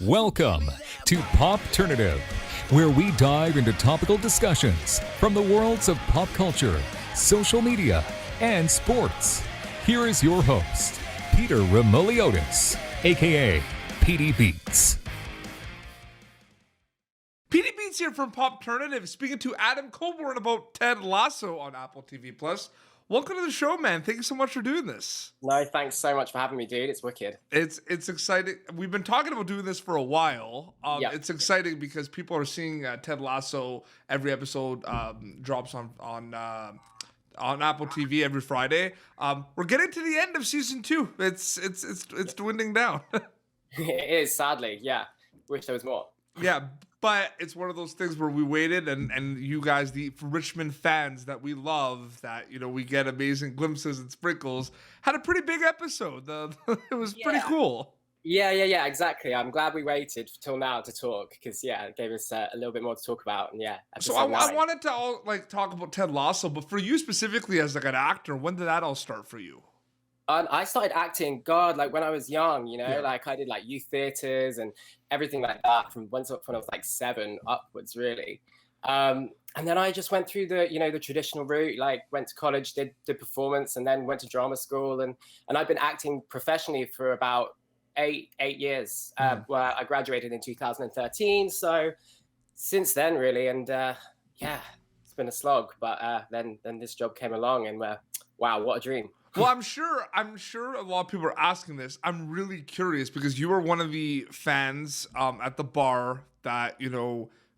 Welcome to Popternative, where we dive into topical discussions from the worlds of pop culture, social media, and sports. Here is your host, Peter Remoliotis, aka PD Beats. PD Beats here from Popternative, speaking to Adam Colborne about Ted Lasso on Apple TV+. Welcome to the show, man. Thank you so much for doing this. No, thanks so much for having me, dude. It's wicked. It's exciting. We've been talking about doing this for a while. Yeah. It's exciting because people are seeing Ted Lasso. Every episode drops on Apple TV every Friday. We're getting to the end of season 2. It's dwindling down. It is, sadly. Yeah. Wish there was more. Yeah, but it's one of those things where we waited, and you guys, the Richmond fans that we love, that we get amazing glimpses and sprinkles, had a pretty big episode. It was pretty cool. Yeah, exactly. I'm glad we waited till now to talk because it gave us a little bit more to talk about. And So I wanted to talk about Ted Lasso, but for you specifically as an actor, when did that all start for you? I started acting, when I was young, Yeah. I did youth theaters and everything like that from when I was 7 upwards, really. And then I just went through the traditional route, went to college, did performance, and then went to drama school. And I've been acting professionally for about eight years. Where I graduated in 2013. So since then, really, and it's been a slog. But then this job came along, and wow, what a dream. Well, I'm sure a lot of people are asking this. I'm really curious because you are one of the fans at the bar that,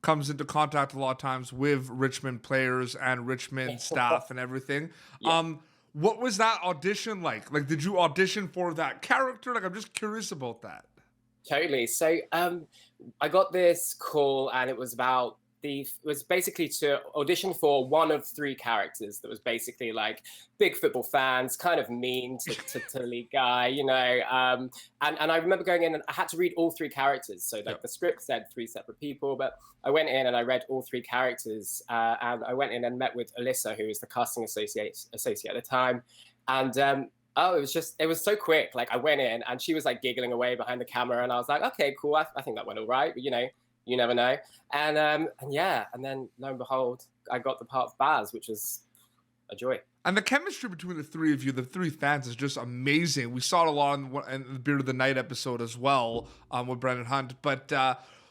comes into contact a lot of times with Richmond players and Richmond staff and everything. Yeah. What was that audition like? Did you audition for that character? I'm just curious about that. Totally. So I got this call, and it was basically to audition for one of 3 characters that was basically big football fans, kind of mean to the lead guy, and I remember going in and I had to read all 3 characters. So the script said 3 separate people, but I went in and I read all 3 characters, and I went in and met with Alyssa, who was the casting associate at the time. And it was so quick. I went in and she was giggling away behind the camera, and I was like, okay, cool. I think that went all right. But, you never know. And then lo and behold, I got the part of Baz, which was a joy. And the chemistry between the 3 of you, the 3 fans, is just amazing. We saw it a lot in the Beard of the Night episode as well with Brendan Hunt. But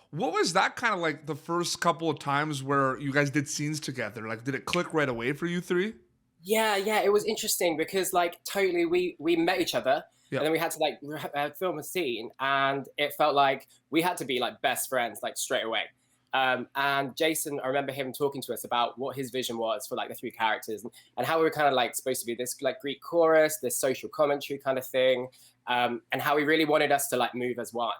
what was that kind of the first couple of times where you guys did scenes together? Did it click right away for you 3? Yeah, it was interesting because totally we met each other. Yeah. And then we had to film a scene, and it felt like we had to be best friends straight away. And Jason, I remember him talking to us about what his vision was for the 3 characters, and how we were kind of supposed to be this Greek chorus, this social commentary kind of thing, and how he really wanted us to move as one,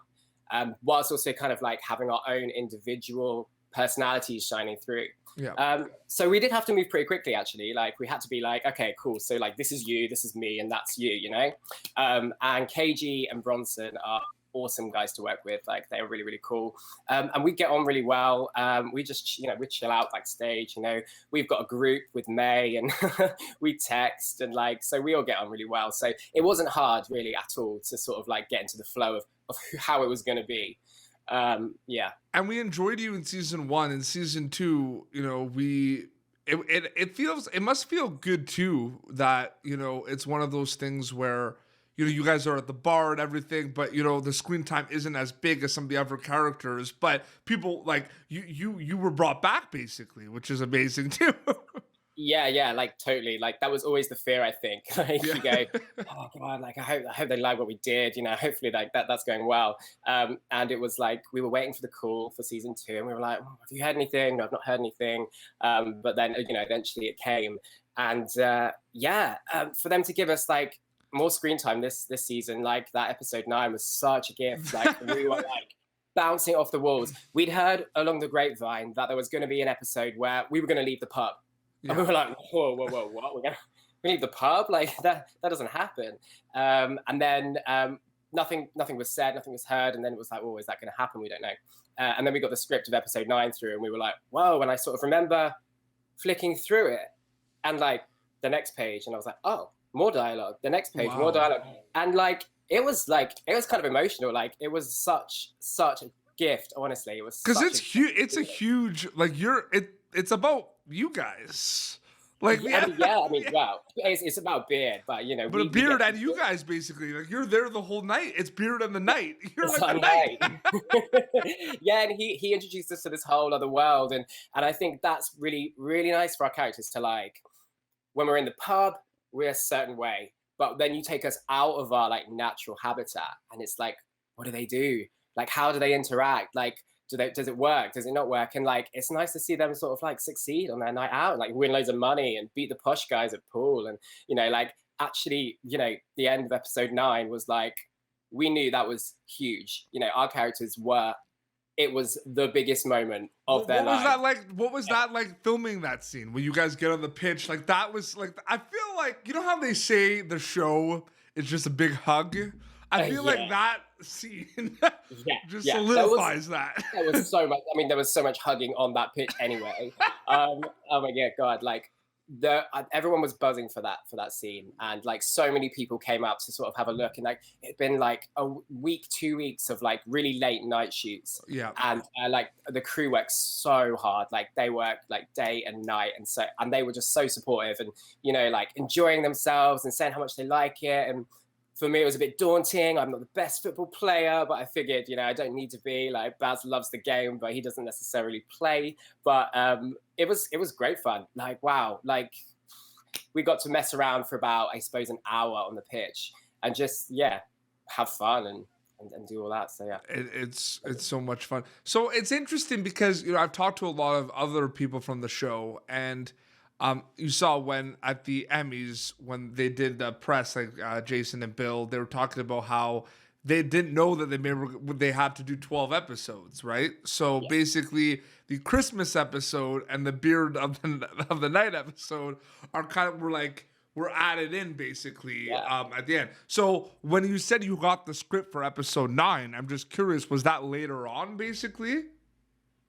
whilst also kind of having our own individual personalities shining through. Yeah. So we did have to move pretty quickly, actually. We had to be okay, cool. So this is you, this is me, and that's you, And KG and Bronson are awesome guys to work with. They're really, really cool. And we get on really well. We just, we chill out backstage, We've got a group with May, and we text, and so we all get on really well. So it wasn't hard really at all to sort of get into the flow of how it was going to be. And we enjoyed you in season 1. In season 2, it must feel good too that it's one of those things where you guys are at the bar and everything, but the screen time isn't as big as some of the other characters, but people you were brought back basically, which is amazing too. Yeah, totally. That was always the fear, I think. You go, oh God, I hope they like what we did. Hopefully that's going well. And it was we were waiting for the call for season 2, and we were like, oh, have you heard anything? No, I've not heard anything. But then eventually it came, and for them to give us more screen time this season, that episode 9 was such a gift. We were bouncing off the walls. We'd heard along the grapevine that there was going to be an episode where we were going to leave the pub. Yeah. And we were like, whoa, what? We leave the pub? That doesn't happen. And then nothing was said, nothing was heard. And then it was oh, is that going to happen? We don't know. And then we got the script of episode 9 through, and we were like, whoa. And I sort of remember flicking through it, and the next page, and I was like, oh, more dialogue. The next page, wow. More dialogue. And it was kind of emotional. Like it was such a gift. Honestly, it was Because such it's huge. It's a huge, like, it's about you guys. Like, yeah, I mean, yeah. well, it's about beard, but But a we beard get and you guys basically, like, you're there the whole night. It's beard and the night. You're it's like the on night. night. Yeah, and he introduced us to this whole other world, and I think that's really really nice for our characters to like. When we're in the pub, we're a certain way, but then you take us out of our like natural habitat, and it's like, what do they do? Like, how do they interact? Like, does it work? Does it not work? And like, it's nice to see them sort of like succeed on their night out, like win loads of money and beat the posh guys at pool, and like actually, the end of episode 9 was like, we knew that was huge. Our characters were. It was the biggest moment of their What was life. that like? What was that like filming that scene when you guys get on the pitch? Like, that was like, I feel like, you know how they say the show is just a big hug? I feel like that scene just solidifies that. There was so much. I mean, there was so much hugging on that pitch anyway. Oh my god! Like everyone was buzzing for that scene, and like so many people came out to sort of have a look, and like it'd been like a week, 2 weeks of like really late night shoots. Yeah. And like the crew worked so hard, like they worked like day and night, and they were just so supportive, and like enjoying themselves and saying how much they like it. And for me, it was a bit daunting. I'm not the best football player, but I figured, I don't need to be. Like, Baz loves the game, but he doesn't necessarily play. But it was great fun. Like, wow, like we got to mess around for about, I suppose, an hour on the pitch, and just have fun and do all that. So yeah, it's so much fun. So it's interesting because I've talked to a lot of other people from the show, and you saw when at the Emmys when they did the press, like Jason and Bill, they were talking about how they didn't know that they had to do 12 episodes, right? So basically, the Christmas episode and the Beard of the Night episode are kind of we're added in basically at the end. So when you said you got the script for episode 9, I'm just curious, was that later on basically?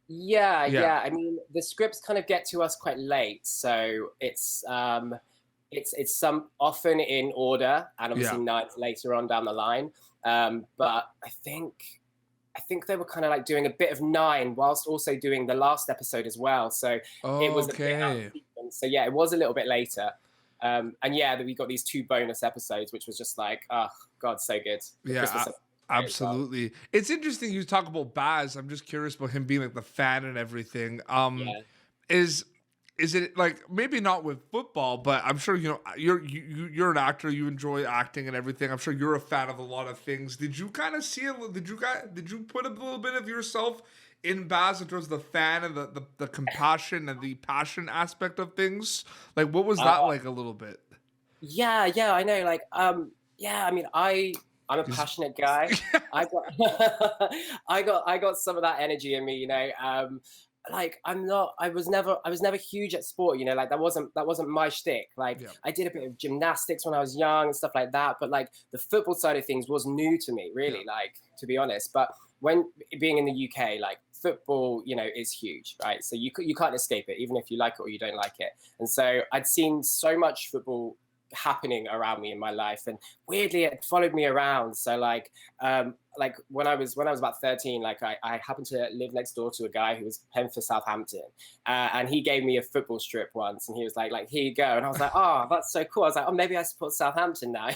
Yeah. I mean, the scripts kind of get to us quite late, so it's some often in order, and obviously 9th later on down the line. But I think they were kind of like doing a bit of 9 whilst also doing the last episode as well. So it was a bit out of sequence. So it was a little bit later. And we got these 2 bonus episodes, which was just like, oh God, so good. Absolutely. It's interesting you talk about Baz. I'm just curious about him being like the fan and everything. Is it like, maybe not with football, but I'm sure you're an actor, you enjoy acting and everything. I'm sure you're a fan of a lot of things. Did you kind of see it? Did you put a little bit of yourself in Baz in terms of the fan and the compassion and the passion aspect of things? Like, what was that like a little bit? Yeah, I know. Like, I mean, I'm a passionate guy. I got some of that energy in me, like I was never huge at sport, like that wasn't my shtick. Like I did a bit of gymnastics when I was young and stuff like that, but like the football side of things was new to me, really, like, to be honest. But when being in the UK, like football, is huge, right? So you can't escape it, even if you like it or you don't like it. And so I'd seen so much football happening around me in my life, and weirdly it followed me around. So like when I was about 13, like I happened to live next door to a guy who was playing for Southampton, and he gave me a football strip once, and he was like here you go, and I was like, oh, that's so cool. I was like, oh, maybe I support Southampton now.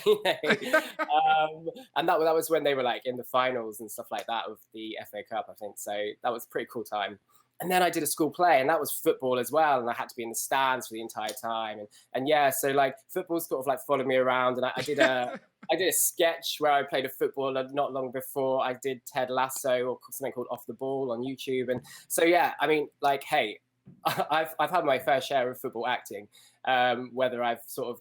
And that was when they were like in the finals and stuff like that of the FA Cup, I think. So that was a pretty cool time. And then I did a school play, and that was football as well. And I had to be in the stands for the entire time. And so like football sort of like followed me around. And I did a sketch where I played a footballer not long before. I did Ted Lasso, or something called Off the Ball, on YouTube. And so I mean, like, hey, I've had my fair share of football acting. Whether I've sort of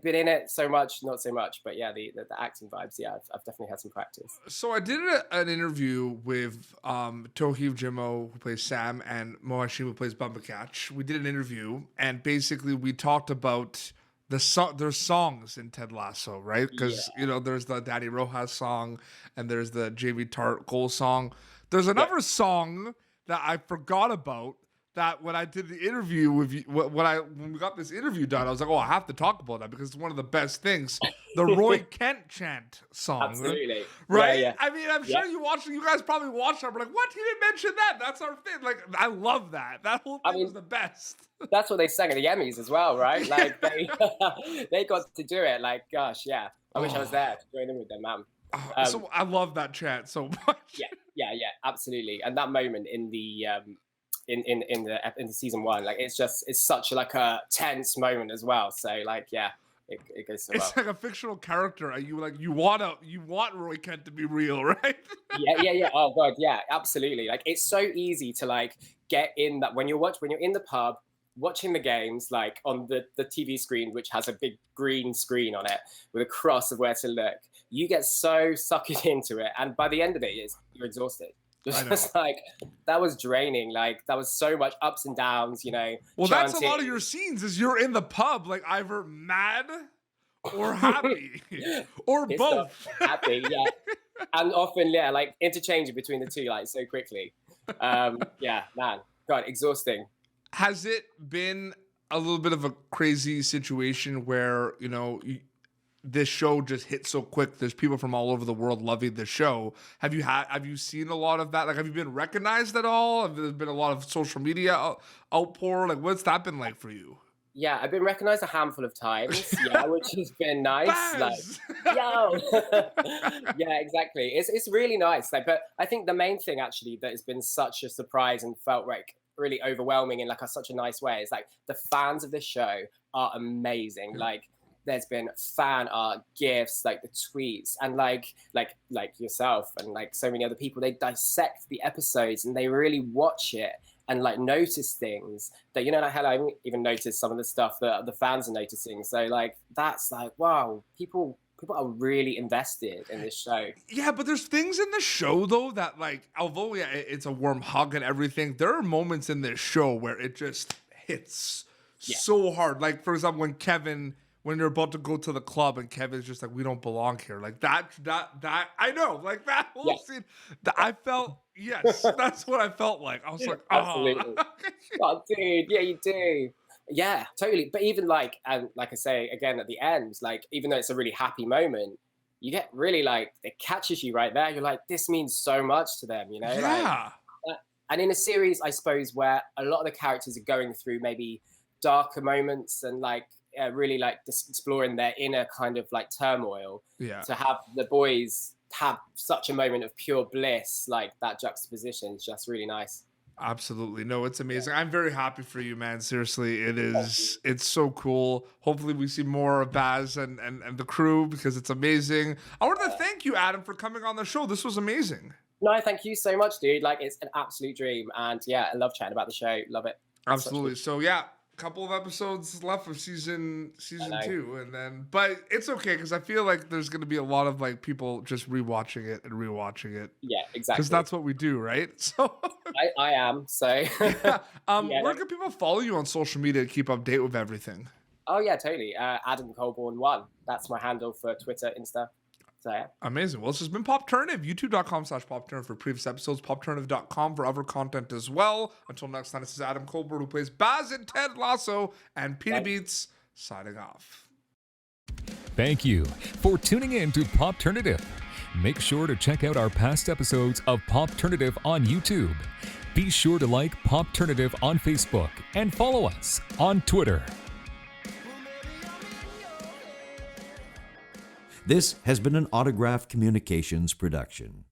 been in it so much, not so much, but the acting vibes, I've definitely had some practice. So I did an interview with Toheeb Jimmo, who plays Sam, and Mo Hashim, who plays Bumblecatch. We did an interview, and basically we talked about there's songs in Ted Lasso, right? Because there's the Daddy Rojas song, and there's the Jamie Tart goal song. There's another song that I forgot about that when I did the interview with you, when we got this interview done, I was like, oh, I have to talk about that because it's one of the best things. The Roy Kent chant song. Absolutely. Right? Yeah. I mean, I'm sure you guys probably watched it. We're like, what? He didn't mention that. That's our thing. Like, I love that. That whole thing was the best. That's what they sang at the Emmys as well, right? Like, they got to do it. Like, gosh, yeah. I wish I was there to join in with them, man. So I love that chant so much. Yeah, absolutely. And that moment in the in the season 1, like it's such like a tense moment as well. So like, yeah, it goes so well. It's like a fictional character. You want Roy Kent to be real, right? Yeah. Oh god, yeah, absolutely. Like it's so easy to like get in that when you're in the pub watching the games, like on the TV screen, which has a big green screen on it with a cross of where to look, you get so sucked into it, and by the end of it, you're exhausted. Just like that was draining. Like that was so much ups and downs, you know. Well, chanting. That's a lot of your scenes. Is you're in the pub, like either mad or happy, or both. Happy, yeah, and often, yeah, like interchanging between the two, like so quickly. Yeah, man, God, exhausting. Has it been a little bit of a crazy situation where, you know, this show just hit so quick? There's people from all over the world loving the show. Have you seen a lot of that? Like, have you been recognized at all? Have there been a lot of social media outpour? Like, what's that been like for you? Yeah, I've been recognized a handful of times, which has been nice. Baz! Like, yo, yeah, exactly. It's really nice. Like, but I think the main thing actually that has been such a surprise and felt like really overwhelming in like such a nice way is like the fans of this show are amazing. Like there's been fan art, gifs, like the tweets, and like yourself and like so many other people, they dissect the episodes and they really watch it and like notice things that, you know, like I haven't even noticed some of the stuff that the fans are noticing. So like that's like, wow, people are really invested in this show. Yeah, but there's things in the show though that like, although it's a warm hug and everything, there are moments in this show where it just hits so hard. Like for example, when they're about to go to the club and Kevin's just like, we don't belong here. Like that I know, like that whole scene that I felt, yes, that's what I felt like. I was like, absolutely. Oh, dude, yeah, you do. Yeah, totally. But even like, and like I say again at the end, like even though it's a really happy moment, you get really like, it catches you right there. You're like, this means so much to them, you know? Yeah. Like, and in a series, I suppose, where a lot of the characters are going through maybe darker moments and like really like exploring their inner kind of like turmoil. Yeah. To have the boys have such a moment of pure bliss, like that juxtaposition is just really nice. Absolutely. No, it's amazing. I'm very happy for you, man. Seriously, it's so cool. Hopefully we see more of Baz and the crew because it's amazing. I want to thank you, Adam, for coming on the show. This was amazing. No, thank you so much, dude. Like it's an absolute dream. And yeah, I love chatting about the show. Love it. Absolutely. So yeah, couple of episodes left of season 2, and then but it's okay because I feel like there's going to be a lot of like people just rewatching it. Yeah, exactly. Because that's what we do, right? So I am. So where can people follow you on social media to keep update with everything? Oh yeah, totally. Adam Colborne 1. That's my handle for Twitter, Insta. So yeah. Amazing. Well, this has been Popternative. YouTube.com/Popternative for previous episodes. Popternative.com for other content as well. Until next time, this is Adam Colborne, who plays Baz in Ted Lasso, and Peter Beats signing off. Thank you for tuning in to Popternative. Make sure to check out our past episodes of Popternative on YouTube. Be sure to like Popternative on Facebook and follow us on Twitter. This has been an Autograph Communications production.